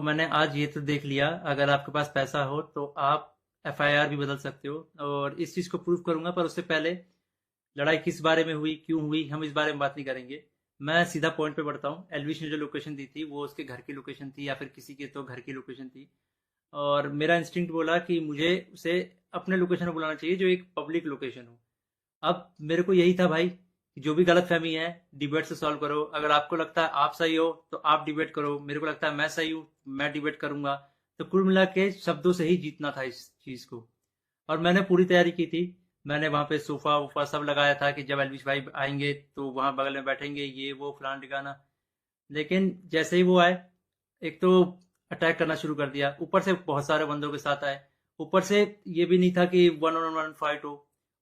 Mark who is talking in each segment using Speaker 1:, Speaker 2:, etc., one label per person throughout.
Speaker 1: मैंने आज ये तो देख लिया, अगर आपके पास पैसा हो तो आप एफआईआर भी बदल सकते हो, और इस चीज़ को प्रूव करूंगा। पर उससे पहले लड़ाई किस बारे में हुई, क्यों हुई, हम इस बारे में बात नहीं करेंगे। मैं सीधा पॉइंट पे बढ़ता हूँ। एलविश ने जो लोकेशन दी थी वो उसके घर की लोकेशन थी, या फिर किसी के तो घर की लोकेशन थी। और मेरा इंस्टिंक्ट बोला कि मुझे उसे अपने लोकेशन में बुलाना चाहिए, जो एक पब्लिक लोकेशन हो। अब मेरे को यही था भाई कि जो भी गलत फहमी है डिबेट से सॉल्व करो। अगर आपको लगता है आप सही हो तो आप डिबेट करो, मेरे को लगता है मैं सही हूँ, मैं डिबेट करूंगा। तो कुल मिला के शब्दों से ही जीतना था इस चीज को। और मैंने पूरी तैयारी की थी। मैंने वहां पे सोफा वोफा सब लगाया था कि जब एलविश भाई आएंगे तो वहां बगल में बैठेंगे, ये वो फलान ठिकाना। लेकिन जैसे ही वो आए, एक तो अटैक करना शुरू कर दिया, ऊपर से बहुत सारे बंदों के साथ आए। ऊपर से ये भी नहीं था कि वन ऑन वन फाइट हो,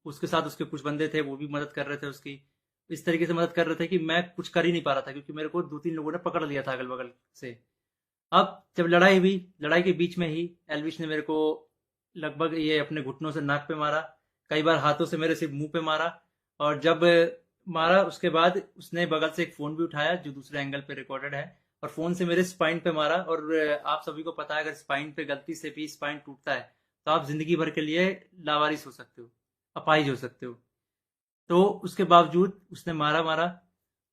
Speaker 1: उसके साथ उसके कुछ बंदे थे, वो भी मदद कर रहे थे उसकी। इस तरीके से मदद कर रहे थे कि मैं कुछ कर ही नहीं पा रहा था, क्योंकि मेरे को दो तीन लोगों ने पकड़ लिया था अगल बगल से। अब जब लड़ाई हुई, लड़ाई के बीच में ही एलविश ने मेरे को लगभग ये अपने घुटनों से नाक पे मारा, कई बार हाथों से मेरे सिर्फ मुंह पे मारा। और जब मारा उसके बाद उसने बगल से एक फोन भी उठाया जो दूसरे एंगल पे रिकॉर्डेड है, और फोन से मेरे स्पाइन पे मारा। और आप सभी को पता है अगर स्पाइन पे गलती से भी स्पाइन टूटता है तो आप जिंदगी भर के लिए लावारिस हो सकते हो, अपाहिज हो सकते हो। तो उसके बावजूद उसने मारा मारा।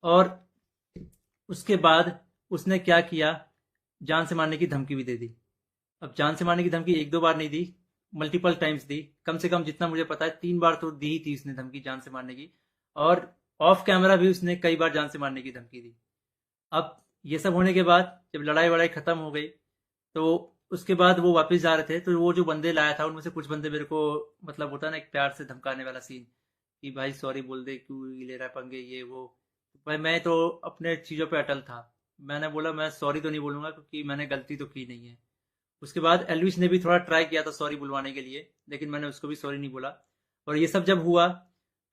Speaker 1: और उसके बाद उसने क्या किया, जान से मारने की धमकी भी दे दी। अब जान से मारने की धमकी एक दो बार नहीं दी, मल्टीपल टाइम्स दी। कम से कम जितना मुझे पता है 3 बार तो दी ही थी उसने धमकी जान से मारने की। और ऑफ कैमरा भी उसने कई बार जान से मारने की धमकी दी। अब ये सब होने के बाद जब लड़ाई वड़ाई खत्म हो गई, तो उसके बाद वो वापस जा रहे थे, तो वो जो बंदे लाया था उनमें से कुछ बंदे मेरे को, मतलब होता है ना एक प्यार से धमकाने वाला सीन, कि भाई सॉरी बोल दे, क्यों ले रहा है पंगे, ये वो। भाई मैं तो अपने चीज़ों पे अटल था। मैंने बोला मैं सॉरी तो नहीं बोलूंगा, क्योंकि मैंने गलती तो की नहीं है। उसके बाद एलविस ने भी थोड़ा ट्राई किया था सॉरी बुलवाने के लिए, लेकिन मैंने उसको भी सॉरी नहीं बोला। और ये सब जब हुआ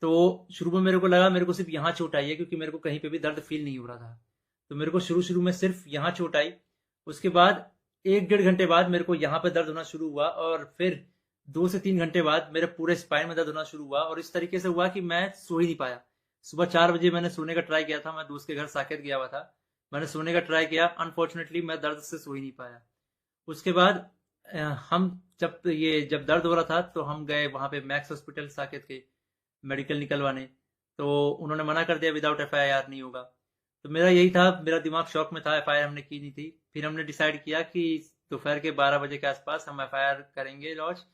Speaker 1: तो शुरू में मेरे को लगा मेरे को सिर्फ यहाँ चोट आई है, क्योंकि मेरे को कहीं पे भी दर्द फील नहीं हो रहा था। तो मेरे को शुरू शुरू में सिर्फ यहाँ चोट आई। उसके बाद 1 डेढ़ घंटे बाद मेरे को यहाँ पे दर्द होना शुरू हुआ, और फिर 2 से 3 घंटे बाद मेरे पूरे स्पाइन में दर्द होना शुरू हुआ। और इस तरीके से हुआ कि मैं सो ही नहीं पाया। सुबह 4 बजे मैंने सोने का ट्राई किया था, मैं दोस्त के घर साकेत गया हुआ था। मैंने सोने का ट्राई किया, अनफॉर्चुनेटली मैं दर्द से सो ही नहीं पाया। उसके बाद हम जब दर्द हो रहा था तो हम गए वहां पे मैक्स हॉस्पिटल साकेत के, मेडिकल निकलवाने। तो उन्होंने मना कर दिया, विदाउट एफआईआर नहीं होगा। तो मेरा यही था, मेरा दिमाग शॉक में था, एफआईआर हमने की नहीं थी। फिर हमने डिसाइड किया कि दोपहर के 12 बजे के आसपास हम एफआईआर करेंगे लॉन्च,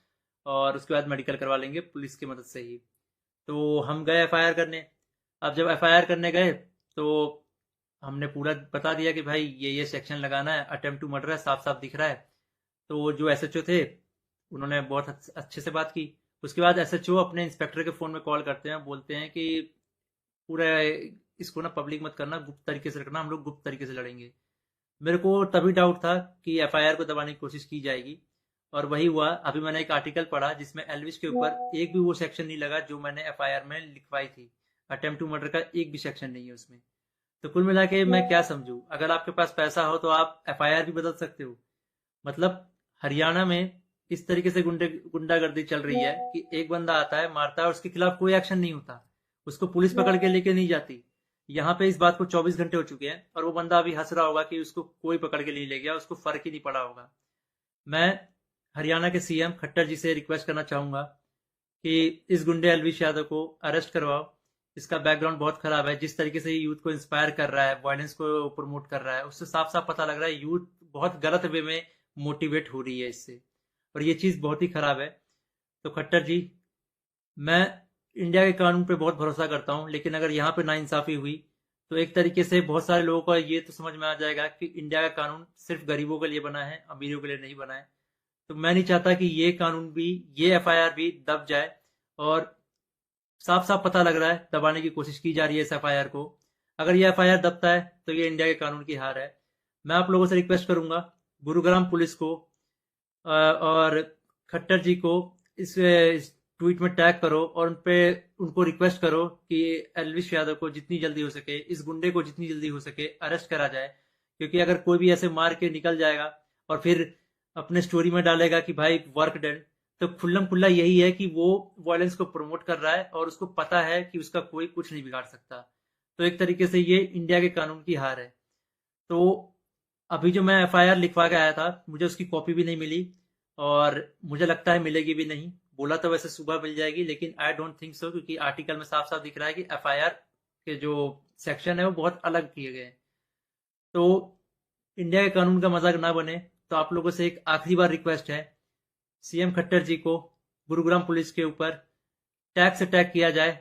Speaker 1: और उसके बाद मेडिकल करवा लेंगे पुलिस की मदद से ही। तो हम गए एफआईआर करने। अब जब एफआईआर करने गए तो हमने पूरा बता दिया कि भाई ये सेक्शन लगाना है, अटेम्प्ट टू मर्डर है, साफ साफ दिख रहा है। तो जो एसएचओ थे उन्होंने बहुत अच्छे से बात की। उसके बाद एसएचओ अपने इंस्पेक्टर के फ़ोन में कॉल करते हैं, बोलते हैं कि पूरा इसको ना पब्लिक मत करना, गुप्त तरीके से रखना, हम लोग गुप्त तरीके से लड़ेंगे। मेरे को तभी डाउट था कि एफआईआर को दबाने की कोशिश की जाएगी। और वही हुआ। अभी मैंने एक आर्टिकल पढ़ा जिसमें एलविश के ऊपर एक भी वो सेक्शन नहीं लगा जो मैंने एफआईआर में लिखवाई थी। अटेम्प्ट टू मर्डर का एक भी सेक्शन नहीं है उसमें। तो कुल मिला के मैं क्या समझूं, अगर आपके पास पैसा हो तो आप एफआईआर भी बदल सकते हो। मतलब हरियाणा में इस तरीके से गुंडागर्दी चल रही है कि एक बंदा आता है, मारता है, और उसके खिलाफ कोई एक्शन नहीं होता, उसको पुलिस पकड़ के लेके नहीं जाती। यहाँ पे इस बात को 24 घंटे हो चुके हैं, और वो बंदा अभी हंस रहा होगा कि उसको कोई पकड़ के नहीं ले गया, उसको फर्क ही नहीं पड़ा होगा। मैं हरियाणा के सीएम खट्टर जी से रिक्वेस्ट करना चाहूंगा कि इस गुंडे अलविश यादव को अरेस्ट करवाओ। इसका बैकग्राउंड बहुत खराब है, जिस तरीके से ये यूथ को इंस्पायर कर रहा है, वायलेंस को प्रमोट कर रहा है, उससे साफ साफ पता लग रहा है यूथ बहुत गलत वे में मोटिवेट हो रही है इससे। और ये चीज़ बहुत ही खराब है। तो खट्टर जी, मैं इंडिया के कानून पे बहुत भरोसा करता हूँ, लेकिन अगर यहाँ पे नाइंसाफी हुई तो एक तरीके से बहुत सारे लोगों को ये तो समझ में आ जाएगा कि इंडिया का कानून सिर्फ गरीबों के लिए बना है, अमीरों के लिए नहीं बना है। तो मैं नहीं चाहता कि ये कानून भी, ये एफआईआर भी दब जाए। और साफ साफ पता लग रहा है दबाने की कोशिश की जा रही है इस एफआईआर को। अगर ये एफआईआर दबता है तो ये इंडिया के कानून की हार है। मैं आप लोगों से रिक्वेस्ट करूंगा, गुरुग्राम पुलिस को और खट्टर जी को इस ट्वीट में टैग करो, और उनको रिक्वेस्ट करो कि एलविश यादव को जितनी जल्दी हो सके, इस गुंडे को जितनी जल्दी हो सके अरेस्ट करा जाए। क्योंकि अगर कोई भी ऐसे मार के निकल जाएगा और फिर अपने स्टोरी में डालेगा कि भाई वर्क डन, तो खुल्लम खुल्ला यही है कि वो वायलेंस को प्रमोट कर रहा है, और उसको पता है कि उसका कोई कुछ नहीं बिगाड़ सकता। तो एक तरीके से ये इंडिया के कानून की हार है। तो अभी जो मैं एफआईआर लिखवा के आया था, मुझे उसकी कॉपी भी नहीं मिली, और मुझे लगता है मिलेगी भी नहीं। बोला तो वैसे सुबह मिल जाएगी, लेकिन आई डोंट थिंक सो, क्योंकि आर्टिकल में साफ साफ दिख रहा है कि एफआईआर के जो सेक्शन है वो बहुत अलग किए गए हैं। तो इंडिया के कानून का मजाक ना बने, तो आप लोगों से एक आखिरी बार रिक्वेस्ट है, सीएम खट्टर जी को गुरुग्राम पुलिस के ऊपर टैक्स अटैक किया जाए,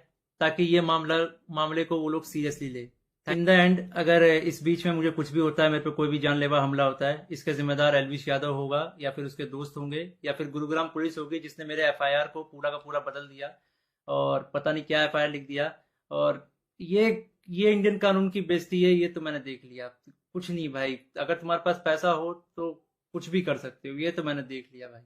Speaker 1: ताकि ये मामले को वो लोग सीरियसली ले। इन द एंड, अगर इस बीच में मुझे कुछ भी होता है, मेरे पे कोई भी जानलेवा हमला होता है, इसका जिम्मेदार एलविश यादव होगा, या फिर उसके दोस्त होंगे, या फिर गुरुग्राम पुलिस होगी जिसने मेरे एफआईआर को पूरा का पूरा बदल दिया, और पता नहीं क्या एफआईआर लिख दिया। और ये ये इंडियन कानून की बेइज्जती है, ये तो मैंने देख लिया। कुछ नहीं भाई, अगर तुम्हारे पास पैसा हो तो कुछ भी कर सकते हो, ये तो मैंने देख लिया भाई।